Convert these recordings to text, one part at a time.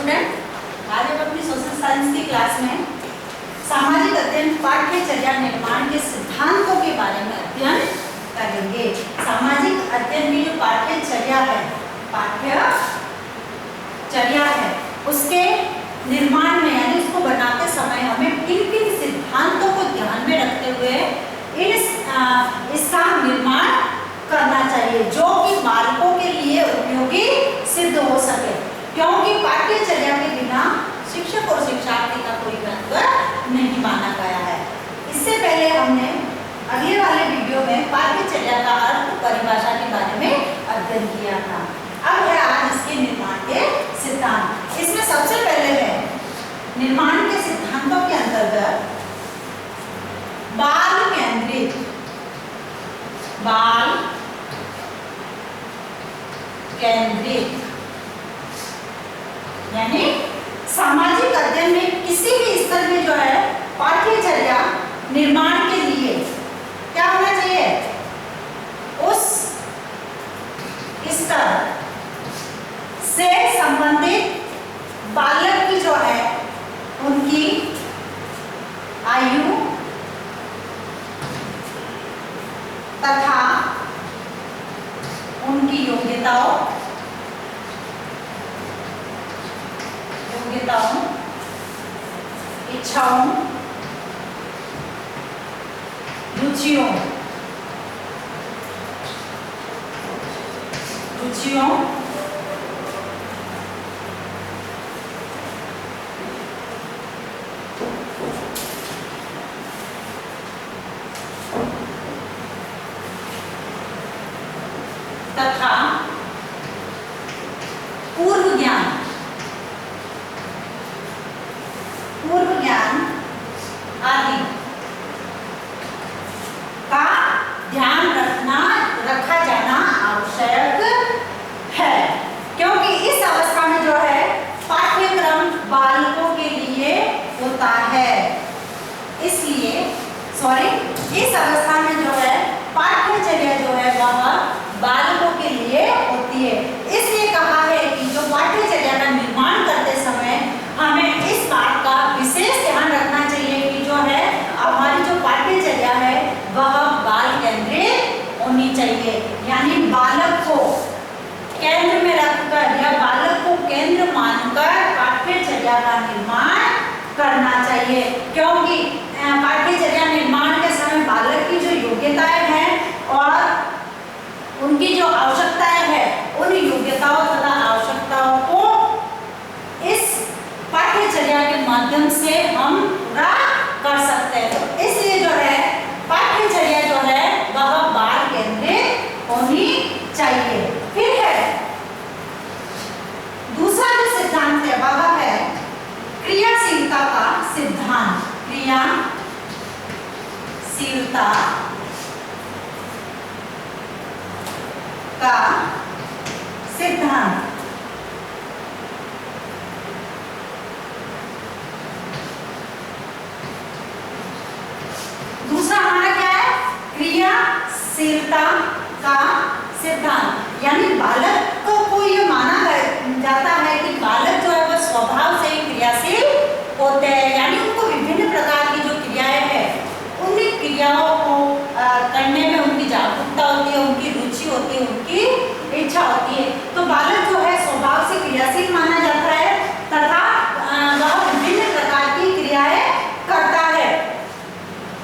Student, आज हम अपनी सोशल साइंस की क्लास में सामाजिक अध्ययन पाठ्यचर्या निर्माण के सिद्धांतों के बारे में अध्ययन करेंगे। सामाजिक अध्ययन की जो पाठ्यचर्या है उसके निर्माण में यानी उसको बनाते समय हमें किन किन सिद्धांतों को ध्यान में रखते हुए इसका निर्माण करना चाहिए जो कि बालकों के लिए उपयोगी सिद्ध हो सके, क्योंकि पाठ्यचर्या के बिना शिक्षक और शिक्षार्थी का कोई महत्व नहीं माना गया है। इससे पहले हमने अगले वाले वीडियो में पाठ्यचर्या का अर्थ परिभाषा के बारे में अध्ययन किया था। अब है आज इसके निर्माण के सिद्धांत। इसमें सबसे पहले है निर्माण के सिद्धांतों के अंतर्गत बाल केंद्रित यानी सामाजिक अध्ययन में किसी भी स्तर में जो है पाठ्यचर्या निर्माण के लिए क्या होना चाहिए, उस स्तर से संबंधित बालक की जो है उनकी आयु तथा उनकी योग्यताओं, इच्छाओं, रुचियों तथा पूर्व ज्ञान आदि का ध्यान रखा जाना आवश्यक है, क्योंकि इस अवस्था में जो है पाठ्यक्रम बालकों के लिए होता है। इस अवस्था में जो है पाठ्यचर्या जो है वह बालकों के लिए होती है। इसलिए कहा है कि जो पाठ्यचर्या का निर्माण करते समय हमें इस बात का विशेष ध्यान रखना चाहिए कि जो है हमारी जो पाठ्यचर्या है वह बाल केंद्रित होनी चाहिए, यानी बालक को केंद्र में रखकर या बालक को केंद्र मानकर पाठ्यचर्या का निर्माण करना चाहिए, क्योंकि पाठ्यचर्या निर्माण के समय बालक की जो योग्यताएं हैं और उनकी जो आवश्यकताएं हैं उन योग्यताओं तथा आवश्यकताओं को इस पाठ्यचर्या के माध्यम से हम पूरा कर सकते हैं। इसलिए जो है पाठ्यचर्या जो है वह बाल केंद्रित होनी चाहिए। फिर है दूसरा जो सिद्धांत है वह है क्रियाशीलता का सिद्धांत। क्रियाशीलता का सिद्धांत दूसरा हमारा क्या है, क्रियाशीलता का सिद्धांत, यानी बालक को ये माना जाता है कि बालक जो है वह स्वभाव से क्रियाशील होते हैं, यानी उनको विभिन्न प्रकार की जो क्रियाएं हैं उन क्रियाओं को करने में उनकी जागरूकता होती है, उनकी रुचि होती है, उनकी इच्छा होती है। तो बालक जो है स्वभाव से क्रियाशील माना जाता है तथा वह विभिन्न प्रकार की क्रियाएं करता है,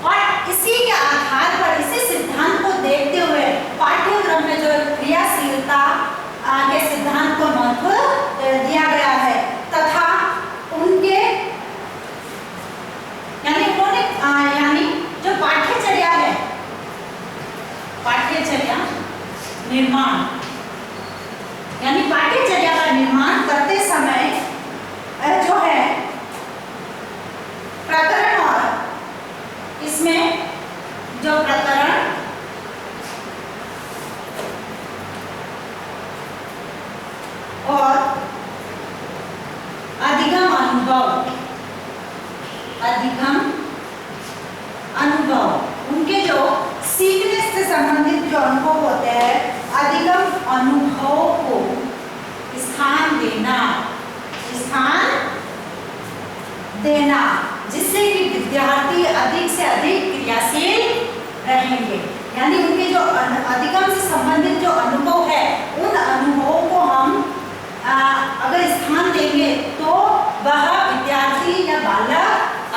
और इसी के आधार पर इसी सिद्धांत को देखते हुए पाठ्यक्रम में जो क्रियाशीलता के सिद्धांत को महत्व दिया गया है तथा उनके यानी जो पाठ्यचर्या है, पाठ्यचर्या निर्माण यानी पाठ्यचर्या का निर्माण करते समय जो है प्रकरण और इसमें जो प्रकरण और अधिगम अनुभव उनके जो सीखने से संबंधित जो अनुभव होते हैं, अधिगम अनुभव को स्थान देना स्थान देना, जिससे कि विद्यार्थी अधिक से अधिक क्रियाशील रहेंगे। यानी उनके जो अधिगम से संबंधित जो अनुभव है, उन अनुभवों को हम अगर स्थान देंगे तो वह विद्यार्थी या बालक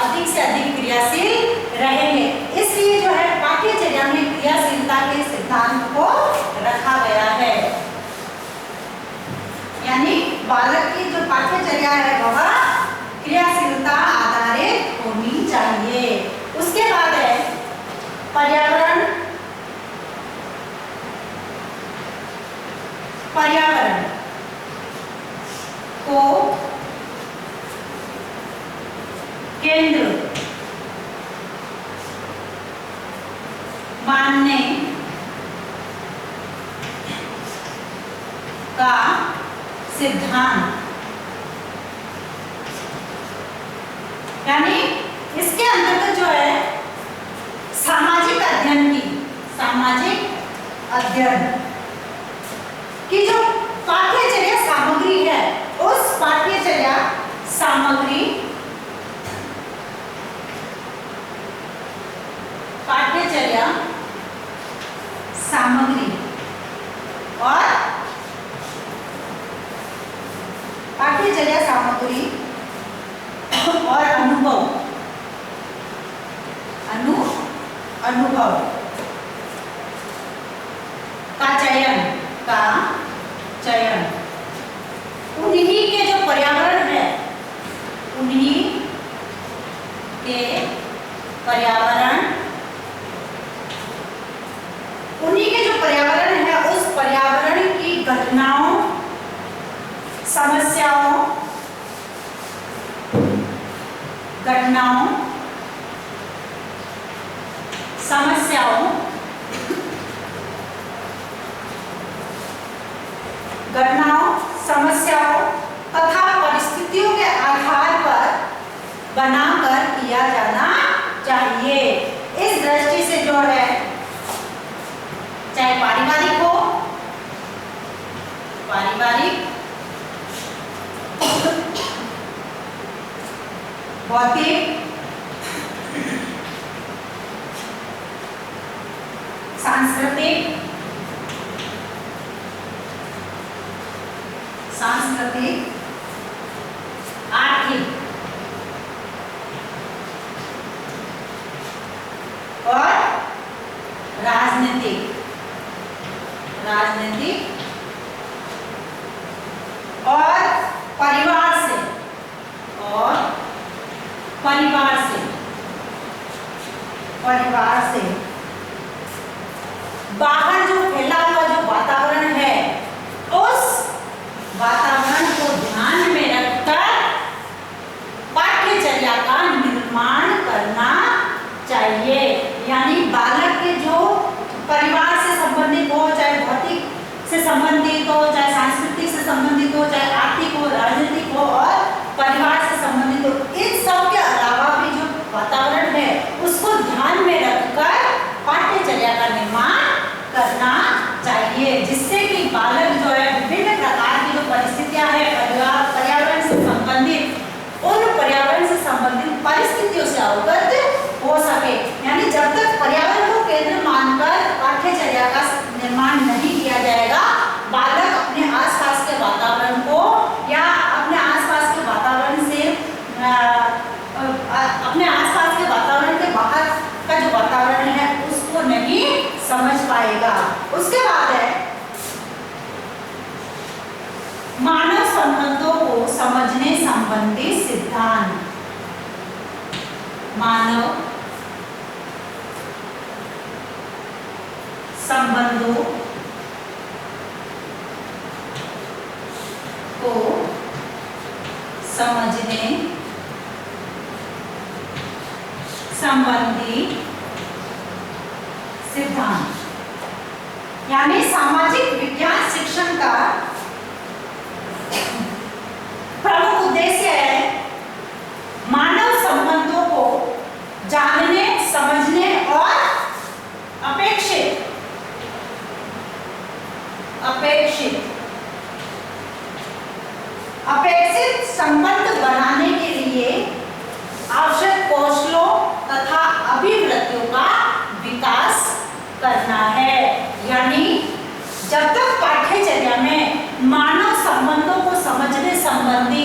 अधिक से अधिक क्रियाशील रहेंगे। इसलिए जो है पाठ्यचर्या में क्रियाशीलता के सिद्धांत को रखा गया है। यानी बालक की जो पाठ्यचर्या है वह क्रियाशीलता आधारित होनी चाहिए। उसके बाद है पर्यावरण। पर्यावरण को केंद्र मानने का सिद्धांत, यानी इसके अंतर्गत जो है सामाजिक अध्ययन की जो पाठ्यचर्या सामग्री है, उस पाठ्यचर्या सामग्री और पाठ्यचर्या सामग्री और अनुभव का चयन उन्हीं के जो पर्यावरण है, उन्हीं के जो पर्यावरण है, उस पर्यावरण की घटनाओं, समस्याओं, तथा परिस्थितियों के आधार पर बनाकर किया जाना चाहिए। इस दृष्टि से जो है, चाहे पारिवारिक हो, भौतिक, सांस्कृतिक, आर्थिक और राजनीतिक और परिवार से बाहर जो फैला हुआ जो वातावरण है, उस वातावरण को ध्यान में रखकर पाठ्यचर्या का निर्माण करना चाहिए। यानी बालक के जो परिवार से संबंधित हो, चाहे भौतिक से संबंधित हो, चाहे सांस्कृतिक से संबंधित हो, चाहे आर्थिक हो, राजनीतिक हो और परिवार से संबंधित हो, इन सब के अलावा भी जो वातावरण है उसको ध्यान में रखकर पाठ्यचर्या का निर्माण करना चाहिए, जिससे कि बालक जो है विभिन्न प्रकार की जो परिस्थितियां है पर्यावरण से संबंधित, उन पर्यावरण से संबंधित परिस्थितियों से अवगत हो सके। यानी जब तक पर्यावरण को केंद्र मानकर पाठ्यचर्या का निर्माण नहीं किया जाएगा, बालक अपने आसपास के वातावरण को या अपने आसपास के वातावरण से अपने आसपास के वातावरण के बाहर का जो वातावरण है उसको नहीं समझ पाएगा। उसके बाद है मानव संबंधों को समझने संबंधी सिद्धांत। मानव संबंधों को समझने संबंधी सिद्धांत, यानी सामाजिक विज्ञान शिक्षण का प्रमुख उद्देश्य है मानव संबंधों को जानने, समझने और अपेक्षित अपेक्षित संबंध बनाने के लिए आवश्यक कौशलों तथा अभिवृत्तियों का विकास करना है। यानी जब तक पाठ्यचर्या में मानव संबंधों को समझने संबंधी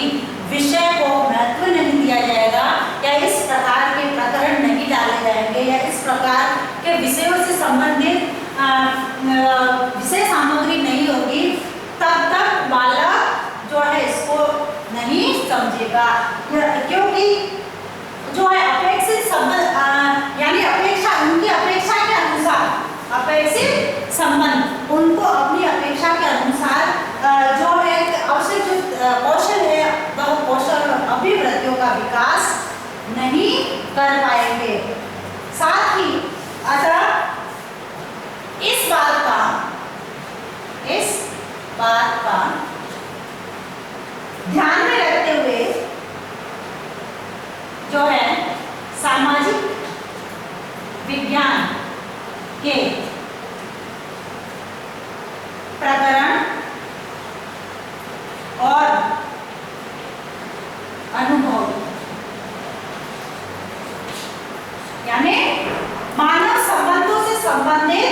विषय को महत्व नहीं दिया जाएगा, या इस प्रकार के प्रकरण नहीं डाले जाएंगे, या इस प्रकार के विषयों से संबंधित विषय सामग्री नहीं होगी, तब तक बालक जो है इसको नहीं समझेगा। क्योंकि जो है अपेक्षित संबंध यानी अपेक्षा, उनकी अपेक्षा के अनुसार अपेक्षित संबंध, उनको अपनी अपेक्षा के अनुसार जो है आवश्यक जो कौशल है वह कौशल और अभिवृत्तियों का विकास नहीं कर पाएंगे। साथ ही अतः इस बात का ध्यान में रखते हुए जो है सामाजिक विज्ञान के प्रकरण और अनुभव, यानी मानव संबंधों से संबंधित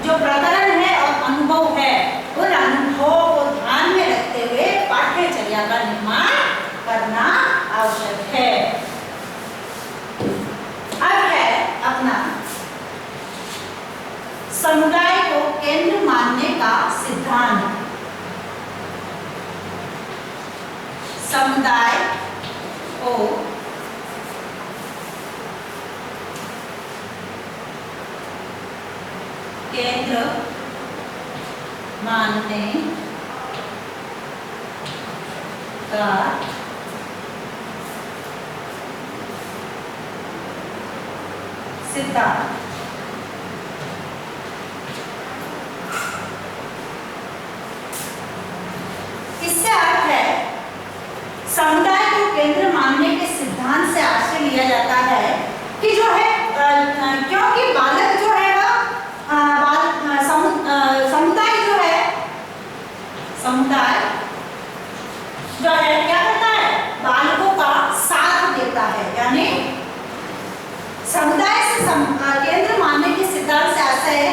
जो प्रकरण है और अनुभव है, उन अनुभवों को ध्यान में रखते हुए पाठ्यचर्या का निर्माण करना आवश्यक है। अब है अपना समुदाय को केंद्र मानने का सिद्धांत। समुदाय को केंद्र मानने का सिद्धांत। इससे अर्थ है समुदाय को केंद्र मानने के सिद्धांत से आशय लिया जाता है कि जो है क्योंकि बालक जो है समुदाय जो है क्या करता है, बालकों का साथ देता है। यानी समुदाय से केंद्र मानने के सिद्धांत से आशय है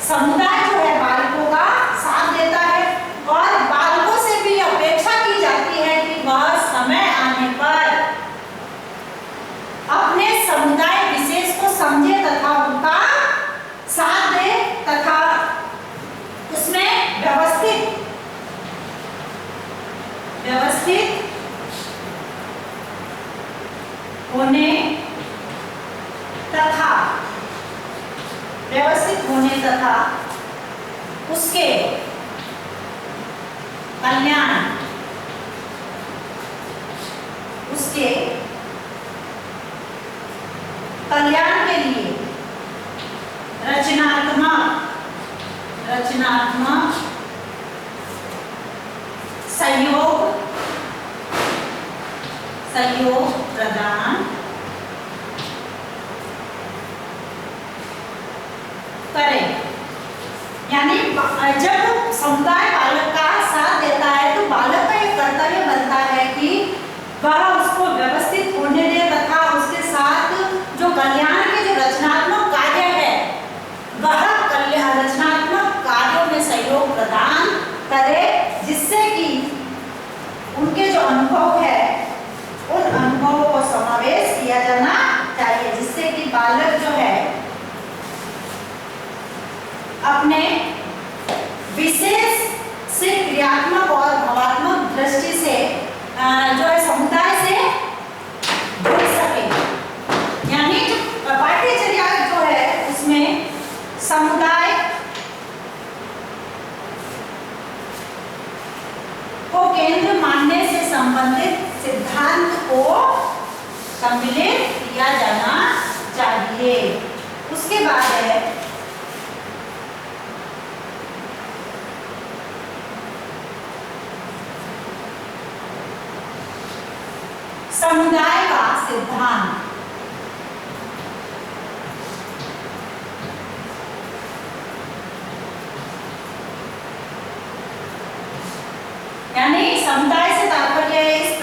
समुदाय जो है बालकों का साथ देता है, और बालकों से भी अपेक्षा की जाती है कि वह समय आने पर अपने समुदाय विशेष को समझे तथा उनका साथ दे तथा उसमें व्यवस्थित होने तथा उसके कल्याण के लिए रचनात्मक सहयोग प्रदान करें। यानी जब समुदाय बालक का साथ देता है तो बालक का एक कर्तव्य बनता है कि वह उसको व्यवस्थित होने दे तथा उसके साथ जो कल्याण के जो रचनात्मक कार्य है वह रचनात्मक कार्यों में सहयोग प्रदान करे, जिससे कि उनके जो अनुभव है उन अनुभवों को समावेश किया जाना चाहिए, जिससे कि बालक जो है अपने विशेष से क्रियात्मक और भावात्मक दृष्टि से जो है समुदाय से जुड़ सके। यानी पाठ्यचर्या जो है उसमें समुदाय को केंद्र मानने से संबंधित सिद्धांत को सम्मिलित किया जाना चाहिए। उसके बाद है समुदाय का सिद्धांत। यानी समुदाय से तात्पर्य इस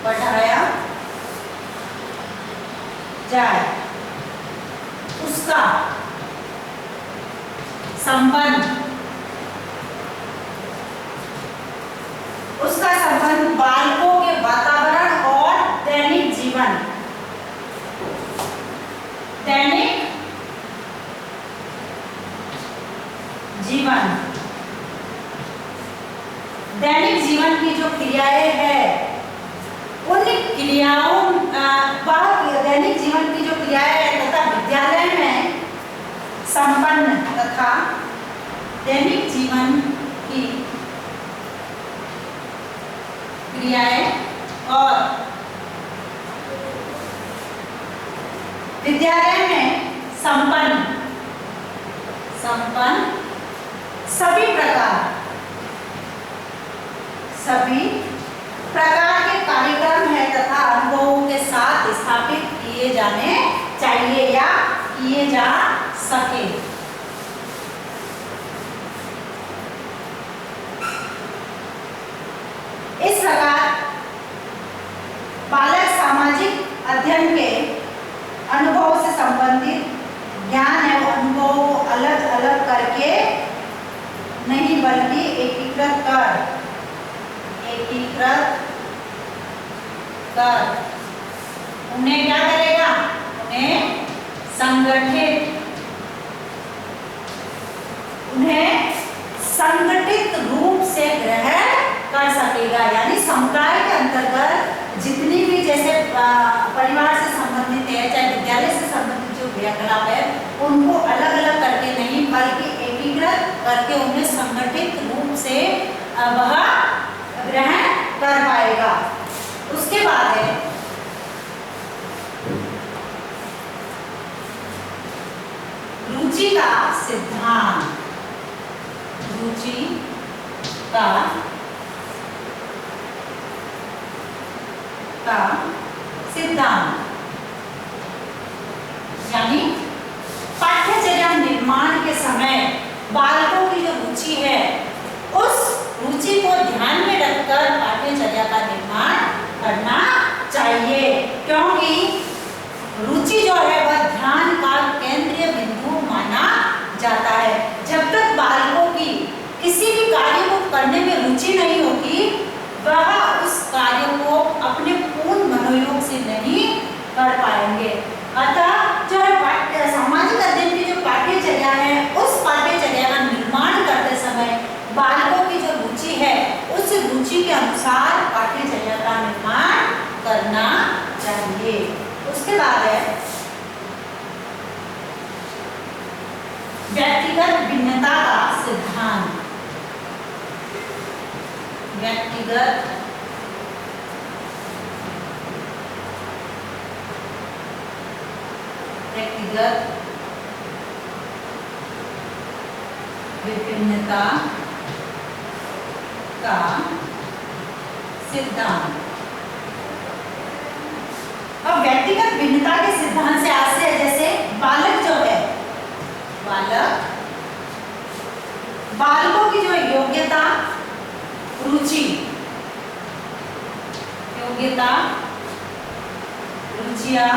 बढ़ाया जाए, उसका संबंध बालकों के वातावरण और दैनिक जीवन की जो क्रियाएं हैं उन क्रियाओं दैनिक जीवन की जो क्रियाएं हैं तथा विद्यालय में संपन्न तथा दैनिक जीवन की क्रियाएं और विद्यालय में संपन्न सभी प्रकार के कार्यक्रम है तथा अनुभवों के साथ स्थापित किए जाने चाहिए या किए जा सके। इस प्रकार बालक सामाजिक अध्ययन के अनुभव से संबंधित ज्ञान एवं अनुभव को अलग अलग करके नहीं बल्कि एकीकृत कर उन्हें क्या करेगा, उन्हें संगठित रूप से ग्रहण कर सकेगा। यानी समुदाय के अंतर्गत जितनी भी जैसे परिवार से संबंधित है चाहे विद्यालय से संबंधित जो क्रियाकलाप है उनको अलग अलग करके नहीं बल्कि एकीकृत करके उन्हें संगठित रूप से वह ग्रहण कर पाएगा। उसके बाद है रुचि का सिद्धांत। यानी पाठ्यचर्या निर्माण के समय बालकों की जो रुचि है उस रुचि को ध्यान में रखकर पाठ्यचर्या का निर्माण करना चाहिए, क्योंकि रुचि जो है वह ध्यान का केंद्रीय बिंदु माना जाता है। जब तक बालकों की किसी भी कार्य को करने में रुचि नहीं होगी वह उस कार्य को अपने पूर्ण मनोयोग से नहीं कर पाएंगे। अतः जो है सामाजिक अध्ययन की जो पाठ्यचर्या है उस पाठ्यचर्या का निर्माण करते समय बालकों की जो रुचि है उस रुचि के अनुसार पाठ्यचर्या का निर्माण करना चाहिए। उसके बाद है व्यक्तिगत भिन्नता का सिद्धांत। व्यक्तिगत विभिन्नता का सिद्धांत। अब व्यक्तिगत भिन्नता के सिद्धांत से आज से जैसे बालक जो है बालकों की जो योग्यता रुचियां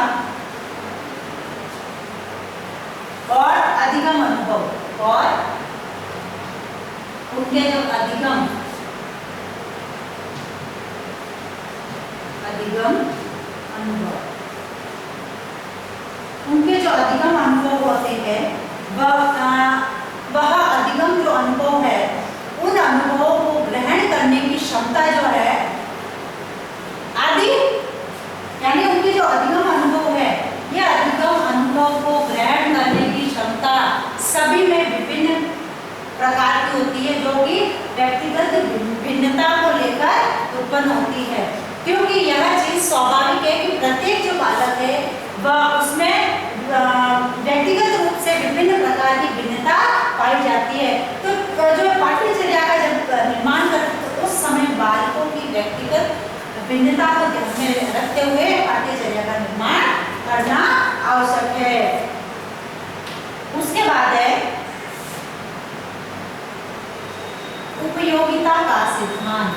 और अधिगम अनुभव और उनके जो अधिगम अनुभव उनके जो अधिगम अनुभव होते हैं वह अधिगम जो अनुभव है उन अनुभवों को ग्रहण करने की क्षमता जो है आदि यानी उनके जो अधिगम अनुभव है ये अधिगम अनुभव को ग्रहण करने की क्षमता सभी में विभिन्न प्रकार की होती है जो कि व्यक्तिगत भिन्नता को लेकर उत्पन्न होती है, क्योंकि यह चीज स्वाभाविक है कि प्रत्येक जो बालक है वह उसमें व्यक्तिगत रूप से विभिन्न प्रकार की भिन्नता पाई जाती है। तो जो पाठ्यचर्या का जब निर्माण करते तो उस समय बालकों की व्यक्तिगत भिन्नता को ध्यान में रखते हुए पाठ्यचर्या का निर्माण करना आवश्यक है। उसके बाद है उपयोगिता का सिद्धांत।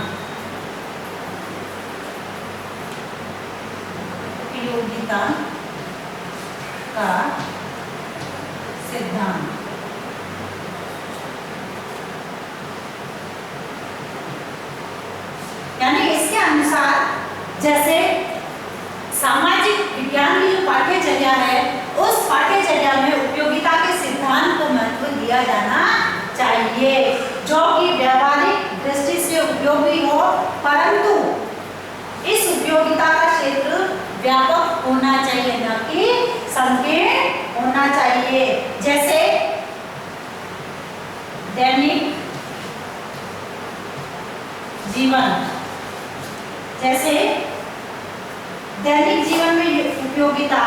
उपयोगिता का सिद्धांत। यानी इसके अनुसार जैसे सामाजिक विज्ञान की जो पाठ्यचर्या है, उस पाठ्यचर्या में उपयोगिता के सिद्धांत को महत्व दिया जाना चाहिए, जो कि व्यावहारिक दृष्टि से उपयोगी हो, परंतु इस उपयोगिता का क्षेत्र व्यापक होना चाहिए, न कि संकीर्ण होना चाहिए। जैसे दैनिक जीवन, जैसे दैनिक जीवन में उपयोगिता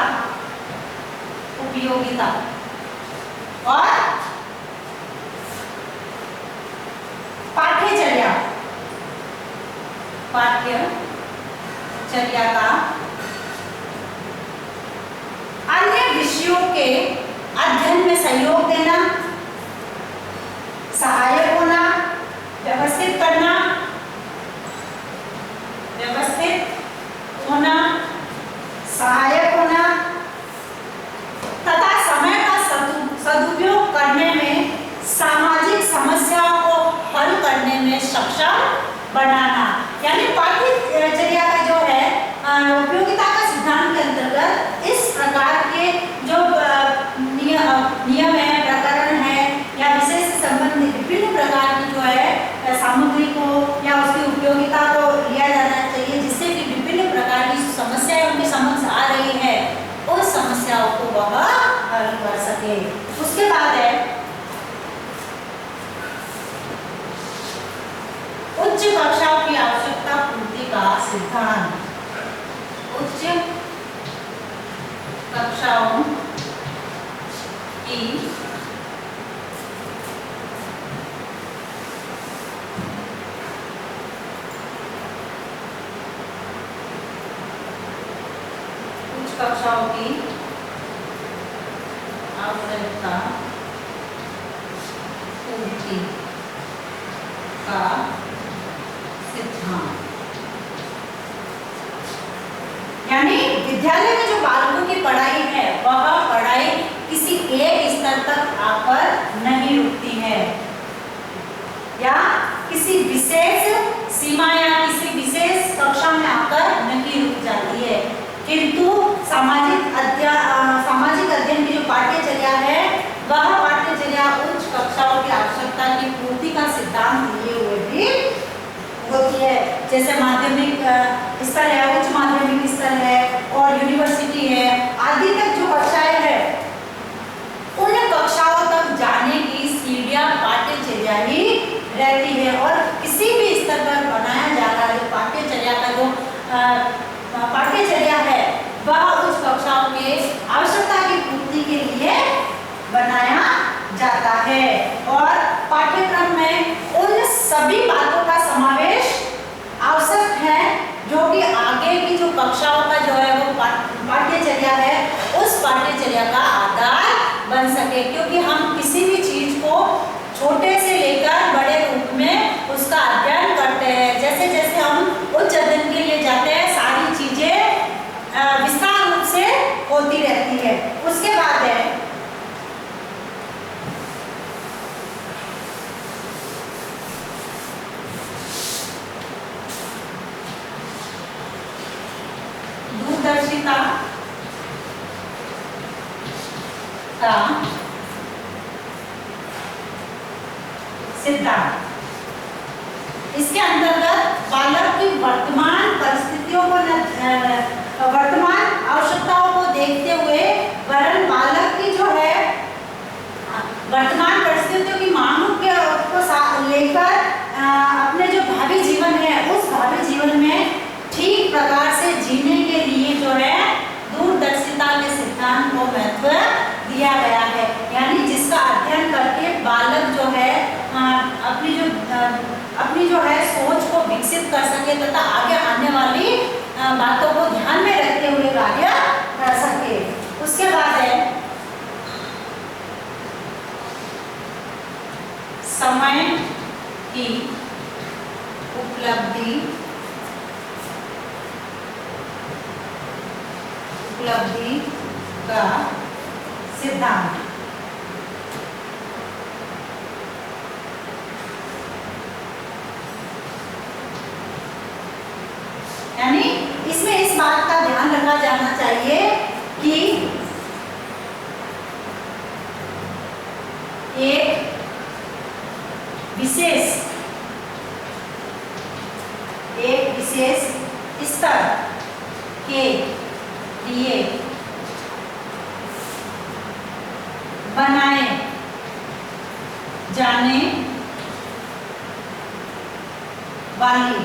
और पाठ्यचर्या का अन्य विषयों के अध्ययन में सहयोग देना, सहायक होना, व्यवस्थित होना, सहायक होना तथा समय का सदुपयोग करने में सामाजिक समस्याओं को हल करने में सक्षम बनाना। यानी पाठ्यचर्या का जो है उपयोगिता का सिद्धांत के अंतर्गत इस प्रकार के जो नियम है, प्रकरण है या विषय से संबंधित विभिन्न प्रकार की जो है सामग्री को या उसकी उपयोगिता को लिया जाना चाहिए, जिससे कि विभिन्न प्रकार की समस्याएं उनके समक्ष आ रही है, उस समस्याओं को वह हल कर सके। उसके बाद है उच्च कक्षाओं की आवश्यकता पूर्ति का सिद्धांत। उच्च कक्षाओं की आवश्यकता पूर्ति का सिद्धांत। यानी विद्यालय में जो बालकों की पढ़ाई है, वह पढ़ाई किसी एक स्तर तक आकर नहीं रुकती है या किसी विशेष सीमा या किसी विशेष कक्षा में आकर नहीं रुक जाती है, किंतु सामाजिक अध्ययन की जो पाठ्यचर्या है, वह पाठ्यचर्या उच्च कक्षाओं की आवश्यकता की पूर्ति का सिद्धांत लिए हुए भी होती है। जैसे माध्यमिक स्तर है, उच्च माध्यमिक स्तर है और यूनिवर्सिटी है आदि तक जो कक्षाएं है, उन कक्षाओं तक जाने की सीढ़ियां पाठ्यचर्या ही रहती है। और किसी भी स्तर पर बनाया जा रहा है पाठ्यचर्या का जो पाठ्यचर्या है, वह उच्च कक्षाओं के आवश्यकता की पूर्ति के लिए बनाया जाता है और पाठ्यक्रम में उन सभी बातों का समावेश आवश्यक है जो कि आगे की जो कक्षाओं का जो है वो पाठ्यचर्या है, उस पाठ्यचर्या का आधार बन सके। क्योंकि हम किसी भी चीज को छोटे से लेकर बड़े रूप में उसका अध्ययन करते हैं। जैसे जैसे हम उच्च अध्ययन के लिए जाते हैं, सारी चीजें विस्तार रूप से होती रहती है। उसके बाद है दूरदर्शिता का सिद्धांत। इसके अंतर्गत बालक की वर्तमान परिस्थितियों को वर्तमान आवश्यकताओं को देखते हुए वरन बालक की जो है वर्तमान परिस्थितियों की मांग को लेकर अपने जो भावी जीवन है, उस भावी जीवन में ठीक प्रकार से जीने के लिए जो है दूरदर्शिता के सिद्धांत को महत्व दिया गया है। यानी जिसका अध्ययन करके बालक जो है अपनी जो है सोच को विकसित कर सके तथा आगे आने वाली बातों को ध्यान में रखते हुए कार्य कर सके। उसके बाद है समय की उपलब्धि उपलब्धि का सिद्धांत। यानी इसमें इस बात का ध्यान रखा जाना चाहिए कि एक विशेष स्तर के लिए बनाए जाने वाली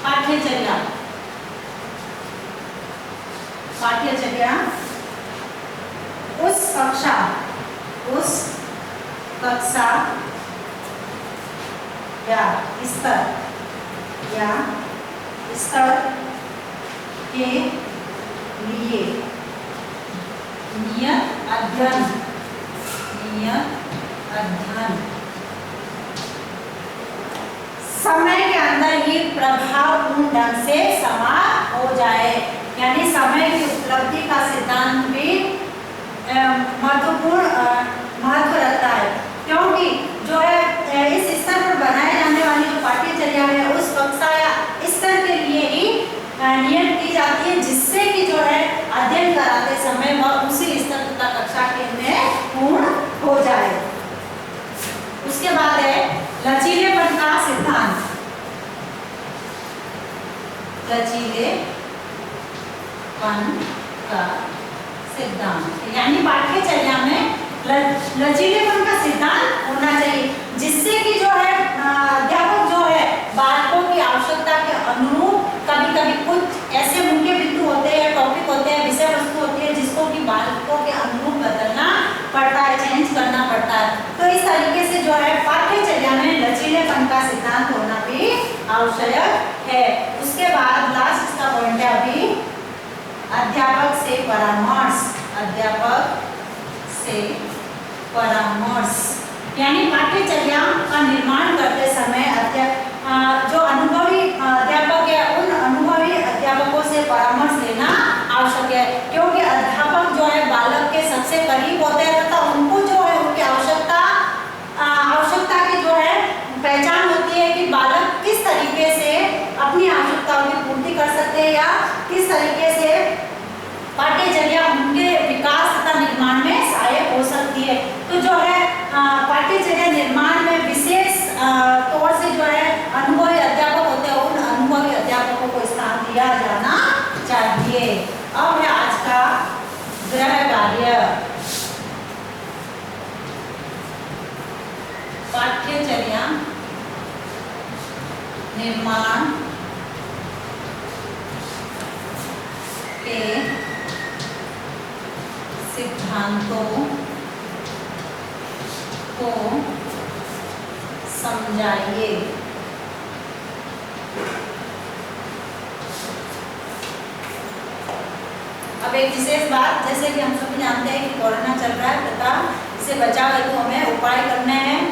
पाठ्यचर्या उस कक्षा या स्तर के लिए नियत अध्ययन समय के अंदर ही प्रभावपूर्ण ढंग से समाप्त हो जाए। यानी समय की उपलब्धि का सिद्धांत भी महत्व रखता है, क्योंकि जो है इस स्तर पर बनाए जाने वाली जो पाठ्यचर्या है उस कक्षा या स्तर के लिए ही नियत की जाती है, जिससे कि जो है अध्ययन कराते समय वह उसी स्तर तथा कक्षा के में पूर्ण हो जाए। उसके बाद है लचीलेपन का सिद्धांत। यानी पाठ्यचर्या में लचीलेपन का सिद्धांत होना चाहिए, जिससे कि जो है अध्यापक जो है बालकों की आवश्यकता के अनुरूप कभी-कभी कुछ ऐसे मुख्य बिंदु होते हैं, टॉपिक होते हैं, विषय वस्तु होती है जिसको कि बालकों के अनुरूप बदलना पड़ता है, चेंज करना पड़ता है। तो इस तरीके से जो है पाठ्यचर्या में लचीलेपन का सिद्धांत होना भी आवश्यक है। उसके बाद लास्ट इसका पॉइंट है अभी अध्यापक से परामर्श। यानी पाठ्यचर्या का निर्माण करते समय जो अनुभवी अध्यापक है उन अनुभवी अध्यापकों से परामर्श लेना आवश्यक है, क्योंकि अध्यापक जो है बालक के सबसे करीब होते हैं तथा उनको जो है उनकी आवश्यकता की जो है पहचान होती है कि बालक किस तरीके से अपनी आवश्यकताओं की पूर्ति कर सकते हैं या किस तरीके से पाठ्यचर्या उनके विकास तथा निर्माण में सहायक हो सकती है। तो जो है पाठ्यचर्या निर्माण में विशेष तौर से जो है अनुभवी अध्यापक होते हैं, उन अनुभवी अध्यापकों को स्थान दिया जाना चाहिए। अब है आज का गृह कार्य। पाठ्यचर्या निर्माण के सिद्धांतों को समझाइए। अब एक विशेष बात, जैसे कि हम सभी जानते हैं कि कोरोना चल रहा है तथा इससे बचाव हेतु हमें उपाय करने हैं।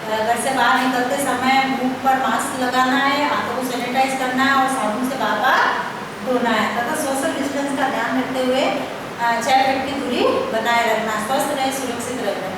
घर से बाहर निकलते समय मुंह पर मास्क लगाना है, हाथों को सैनिटाइज करना है और साबुन से बार-बार धोना है तथा सोशल डिस्टेंस का ध्यान रखते हुए 6 फीट की दूरी बनाए रखना। स्वस्थ रहे, सुरक्षित रहे।